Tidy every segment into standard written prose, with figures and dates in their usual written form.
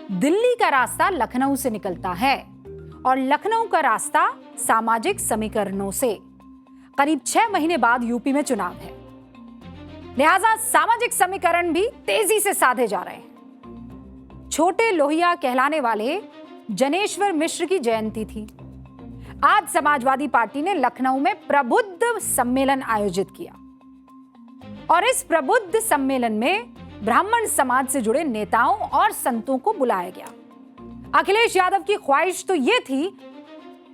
दिल्ली का रास्ता लखनऊ से निकलता है और लखनऊ का रास्ता सामाजिक समीकरणों से। करीब 6 महीने बाद यूपी में चुनाव है, लिहाजा सामाजिक समीकरण भी तेजी से साधे जा रहे हैं। छोटे लोहिया कहलाने वाले जनेश्वर मिश्र की जयंती थी। आज समाजवादी पार्टी ने लखनऊ में प्रबुद्ध सम्मेलन आयोजित किया और इस प्रबुद्ध सम्मेलन में ब्राह्मण समाज से जुड़े नेताओं और संतों को बुलाया गया। अखिलेश यादव की ख्वाहिश तो यह थी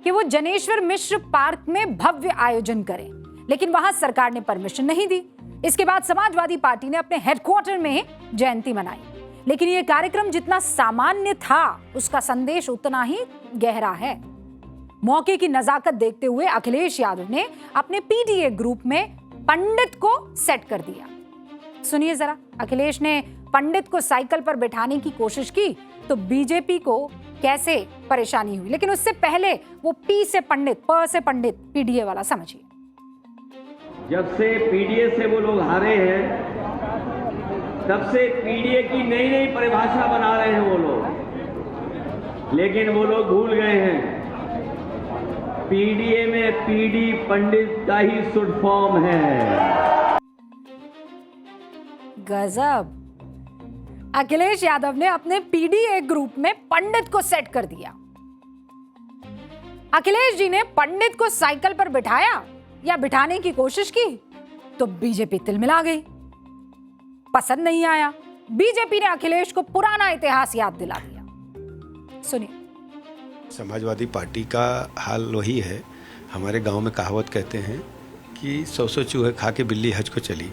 कि वो जनेश्वर मिश्र पार्क में भव्य आयोजन करें, लेकिन वहां सरकार ने परमिशन नहीं दी। इसके बाद समाजवादी पार्टी ने अपने हेडक्वार्टर में जयंती मनाई, लेकिन यह कार्यक्रम जितना सामान्य था उसका संदेश उतना ही गहरा है। मौके की नजाकत देखते हुए अखिलेश यादव ने अपने पीडीए ग्रुप में पंडित को सेट कर दिया। सुनिए जरा, अखिलेश ने पंडित को साइकिल पर बिठाने की कोशिश की तो बीजेपी को कैसे परेशानी हुई, लेकिन उससे पहले वो पी से पंडित, प से पंडित, पीडीए वाला समझिए। जब से पीडीए से वो लोग हारे हैं, तब से पीडीए की नई नई परिभाषा बना रहे हैं वो लोग, लेकिन वो लोग भूल गए हैं पीडीए में पीडी पंडित का ही शुड फॉर्म है। गजब। अखिलेश यादव ने अपने पीडीए ग्रुप में पंडित को सेट कर दिया। अखिलेश जी ने पंडित को साइकिल पर बिठाया या बिठाने की कोशिश की तो बीजेपी तिलमिला गई। पसंद नहीं आया। बीजेपी ने अखिलेश को पुराना इतिहास याद दिला दिया। सुनिए। समाजवादी पार्टी का हाल वही है। हमारे गांव में कहावत कहते हैं कि 100 चूहे खा के बिल्ली हज को चली।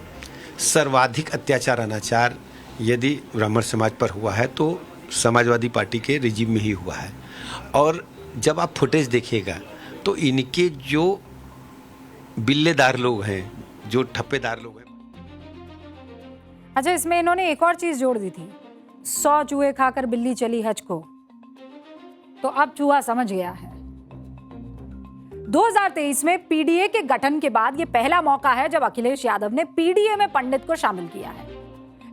सर्वाधिक अत्याचार अनाचार यदि ब्राह्मण समाज पर हुआ है तो समाजवादी पार्टी के रिजीम में ही हुआ है। और जब आप फुटेज देखिएगा तो इनके जो बिल्लेदार लोग हैं, जो ठप्पेदार लोग हैं। अच्छा, इसमें इन्होंने एक और चीज जोड़ दी थी, 100 चूहे खाकर बिल्ली चली हज को, तो अब चूहा समझ गया है। 2023 में पीडीए के गठन के बाद यह पहला मौका है जब अखिलेश यादव ने पीडीए में पंडित को शामिल किया है।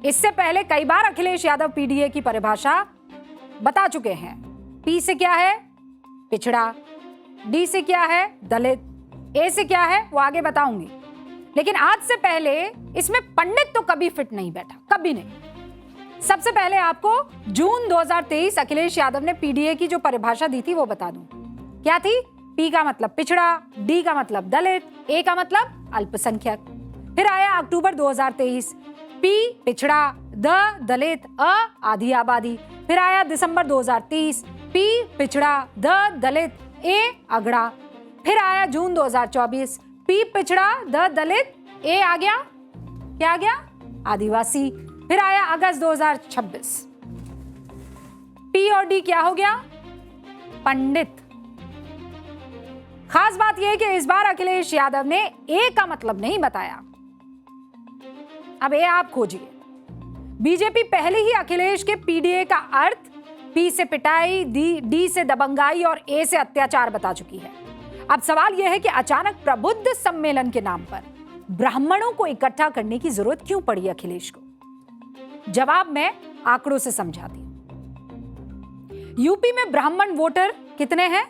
इससे पहले कई बार अखिलेश यादव पीडीए की परिभाषा बता चुके हैं। पी से क्या है? पिछड़ा। डी से क्या है? दलित। ए से क्या है वो आगे बताऊंगी, लेकिन आज से पहले इसमें पंडित तो कभी फिट नहीं बैठा, कभी नहीं। सबसे पहले आपको जून 2023 अखिलेश यादव ने पीडीए की जो परिभाषा दी थी वो बता दूं। क्या थी? पी का मतलब पिछड़ा, डी का मतलब दलित, ए का मतलब अल्पसंख्यक। फिर आया अक्टूबर 2023, पी पिछड़ा, द दलित, अ आधी आबादी। फिर आया दिसंबर 2030, पी पिछड़ा, द दलित, ए अगड़ा। फिर आया जून 2024, पी पिछड़ा, द दलित, ए आ गया, क्या आ गया? आदिवासी। फिर आया अगस्त 2026, पी और डी क्या हो गया? पंडित। खास बात यह है कि इस बार अखिलेश यादव ने ए का मतलब नहीं बताया। अब ए आप खोजिए। बीजेपी पहले ही अखिलेश के पीडीए का अर्थ पी से पिटाई, डी से दबंगाई और ए से अत्याचार बता चुकी है। अब सवाल यह है कि अचानक प्रबुद्ध सम्मेलन के नाम पर ब्राह्मणों को इकट्ठा करने की जरूरत क्यों पड़ी अखिलेश को? जवाब मैं आंकड़ों से समझाती हूं। यूपी में ब्राह्मण वोटर कितने हैं?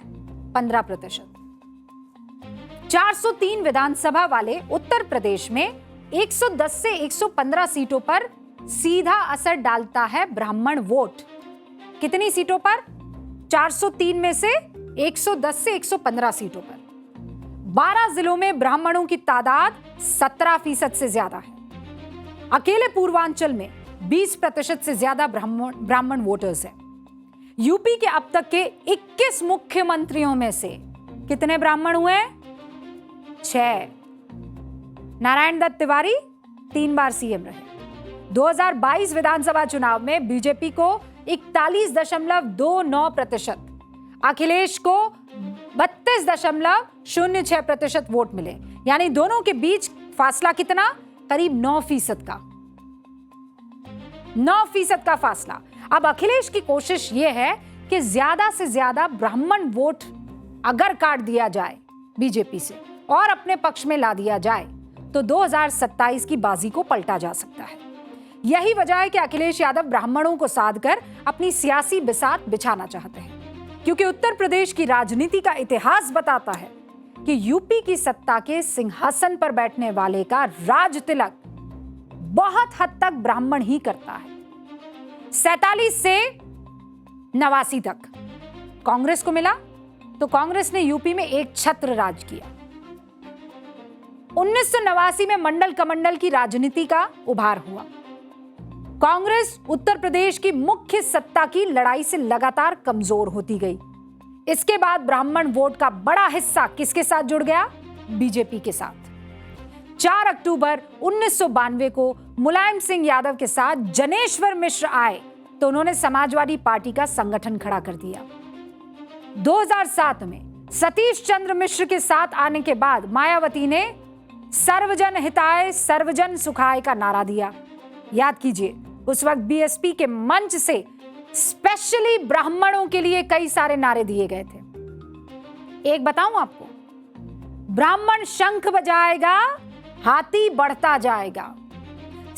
15%। 403 विधानसभा वाले उत्तर प्रदेश में 110 से 115 सीटों पर सीधा असर डालता है ब्राह्मण वोट। कितनी सीटों पर? 403 में से 110 से 115 सीटों पर। 12 जिलों में ब्राह्मणों की तादाद 17% से ज्यादा है। अकेले पूर्वांचल में 20% से ज्यादा ब्राह्मण वोटर्स हैं। यूपी के अब तक के 21 मुख्यमंत्रियों में से कितने ब्राह्मण हुए? 6। नारायण दत्त तिवारी 3 बार सीएम रहे। 2022 विधानसभा चुनाव में बीजेपी को 41.29%, अखिलेश को 32.06% वोट मिले। यानी दोनों के बीच फासला कितना? करीब 9% का। 9% का फासला। अब अखिलेश की कोशिश यह है कि ज्यादा से ज्यादा ब्राह्मण वोट अगर काट दिया जाए बीजेपी से और अपने पक्ष में ला दिया जाए तो 2027 की बाजी को पलटा जा सकता है। यही वजह है कि अखिलेश यादव ब्राह्मणों को साधकर अपनी सियासी बिसात बिछाना चाहते हैं, क्योंकि उत्तर प्रदेश की राजनीति का इतिहास बताता है कि यूपी की सत्ता के सिंहासन पर बैठने वाले का राज तिलक बहुत हद तक ब्राह्मण ही करता है। 47 से 89 तक कांग्रेस को मिला तो कांग्रेस ने यूपी में एक छत्र राज किया। 1989 में मंडल कमंडल की राजनीति का उभार हुआ। कांग्रेस उत्तर प्रदेश की मुख्य सत्ता की लड़ाई से लगातार कमजोर होती गई। इसके बाद ब्राह्मण वोट का बड़ा हिस्सा किसके साथ जुड़ गया? बीजेपी के साथ। 4 अक्टूबर 1992 को मुलायम सिंह यादव के साथ जनेश्वर मिश्र आए तो उन्होंने समाजवादी पार्टी का संगठन खड़ा कर दिया। 2007 में सतीश चंद्र मिश्र के साथ आने के बाद मायावती ने सर्वजन हिताय सर्वजन सुखाय का नारा दिया। याद कीजिए, उस वक्त बीएसपी के मंच से स्पेशली ब्राह्मणों के लिए कई सारे नारे दिए गए थे। एक बताऊं आपको, ब्राह्मण शंख बजाएगा हाथी बढ़ता जाएगा।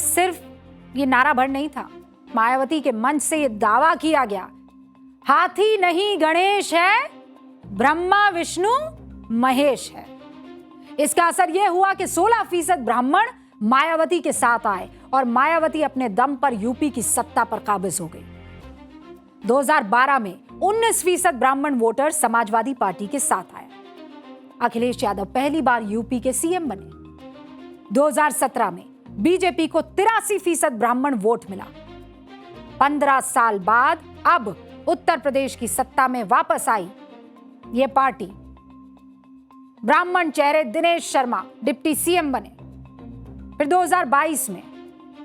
सिर्फ ये नारा भर नहीं था, मायावती के मंच से ये दावा किया गया, हाथी नहीं गणेश है, ब्रह्मा विष्णु महेश है। इसका असर यह हुआ कि 16% ब्राह्मण मायावती के साथ आए और मायावती अपने दम पर यूपी की सत्ता पर काबिज हो गई। 2012 में 19% ब्राह्मण वोटर समाजवादी पार्टी के साथ आए। अखिलेश यादव पहली बार यूपी के सीएम बने। 2017 में बीजेपी को 83% ब्राह्मण वोट मिला। 15 साल बाद अब उत्तर प्रदेश की सत्ता में वापस आई ये पार्टी। ब्राह्मण चेहरे दिनेश शर्मा डिप्टी सीएम बने। फिर 2022 में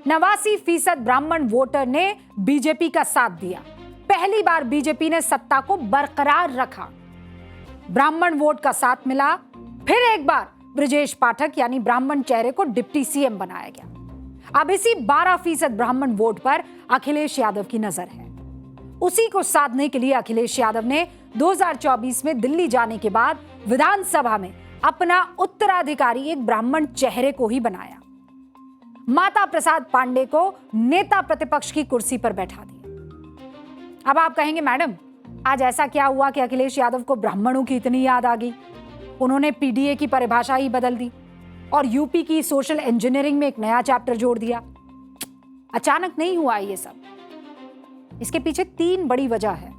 89% ब्राह्मण वोटर ने बीजेपी का साथ दिया। पहली बार बीजेपी ने सत्ता को बरकरार रखा, ब्राह्मण वोट का साथ मिला। फिर एक बार ब्रजेश पाठक यानी ब्राह्मण चेहरे को डिप्टी सीएम बनाया गया। अब इसी 12% ब्राह्मण वोट पर अखिलेश यादव की नजर है। उसी को साधने के लिए अखिलेश यादव ने 2024 में दिल्ली जाने के बाद विधानसभा में अपना उत्तराधिकारी एक ब्राह्मण चेहरे को ही बनाया। माता प्रसाद पांडे को नेता प्रतिपक्ष की कुर्सी पर बैठा दिया। अब आप कहेंगे, मैडम आज ऐसा क्या हुआ कि अखिलेश यादव को ब्राह्मणों की इतनी याद आ गई? उन्होंने पीडीए की परिभाषा ही बदल दी और यूपी की सोशल इंजीनियरिंग में एक नया चैप्टर जोड़ दिया। अचानक नहीं हुआ ये सब, इसके पीछे 3 बड़ी वजह है।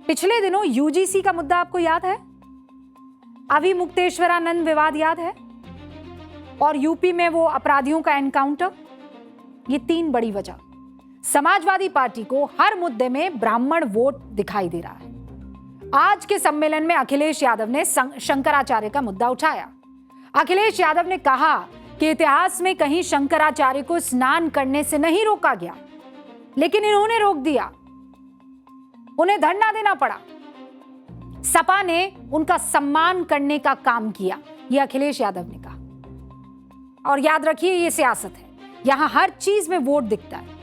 पिछले दिनों यूजीसी का मुद्दा आपको याद है, अभिमुक्तेश्वरानंद विवाद याद है, और यूपी में वो अपराधियों का एनकाउंटर। ये 3 बड़ी वजह। समाजवादी पार्टी को हर मुद्दे में ब्राह्मण वोट दिखाई दे रहा है। आज के सम्मेलन में अखिलेश यादव ने शंकराचार्य का मुद्दा उठाया। अखिलेश यादव ने कहा कि इतिहास में कहीं शंकराचार्य को स्नान करने से नहीं रोका गया, लेकिन इन्होंने रोक दिया, उन्हें धरना देना पड़ा। सपा ने उनका सम्मान करने का काम किया, यह अखिलेश यादव ने कहा। और याद रखिए, यह सियासत है, यहां हर चीज में वोट दिखता है।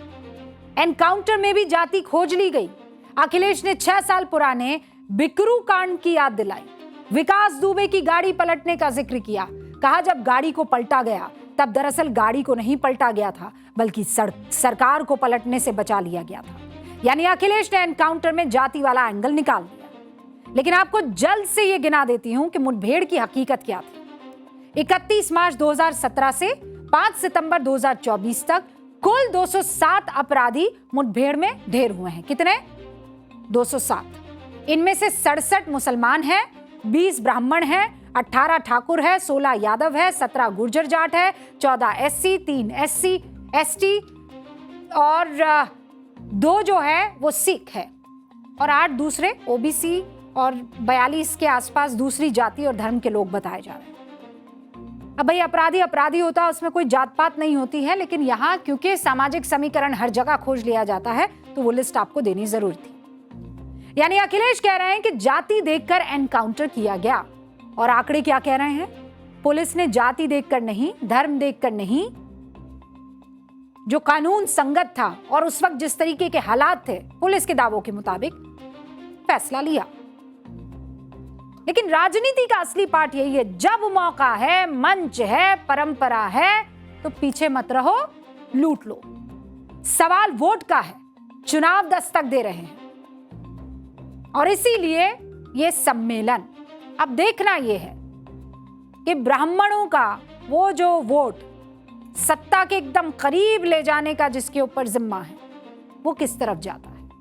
एनकाउंटर में भी जाति खोज ली गई। अखिलेश ने 6 साल पुराने बिकरू कांड की याद दिलाई, विकास दुबे की गाड़ी पलटने का जिक्र किया। कहा जब गाड़ी को पलटा गया तब दरअसल गाड़ी को नहीं पलटा गया था, बल्कि सरकार को पलटने से बचा लिया गया था। यानी अखिलेश ने एनकाउंटर में जाति वाला एंगल निकाल दिया। लेकिन आपको जल्द से यह गिना देती हूं कि मुठभेड़ की हकीकत क्या थी। 31 मार्च 2017 से 5 सितंबर 2024 तक कुल 207 अपराधी मुठभेड़ में ढेर हुए हैं। कितने? 207। इनमें से 67 मुसलमान हैं, 20 ब्राह्मण हैं, 18 ठाकुर है, 16 यादव है, 17 गुर्जर जाट है, 14 एससी, 3 एससी एसटी और 2 जो है वो सिख है और 8 दूसरे ओबीसी और 42 के आसपास दूसरी जाति और धर्म के लोग बताए जा रहे हैं। अब भाई अपराधी होता है, उसमें कोई जात पात नहीं होती है, लेकिन यहाँ क्योंकि सामाजिक समीकरण हर जगह खोज लिया जाता है तो वो लिस्ट आपको देनी जरूर थी। यानी अखिलेश कह रहे हैं कि जाति देखकर एनकाउंटर किया गया, और आंकड़े क्या कह रहे हैं? पुलिस ने जाति देखकर नहीं, धर्म देखकर नहीं, जो कानून संगत था और उस वक्त जिस तरीके के हालात थे पुलिस के दावों के मुताबिक फैसला लिया। लेकिन राजनीति का असली पार्ट यही है, जब मौका है, मंच है, परंपरा है तो पीछे मत रहो, लूट लो। सवाल वोट का है, चुनाव दस्तक दे रहे हैं और इसीलिए यह सम्मेलन। अब देखना यह है कि ब्राह्मणों का वो जो वोट सत्ता के एकदम करीब ले जाने का जिसके ऊपर जिम्मा है, वो किस तरफ जाता है।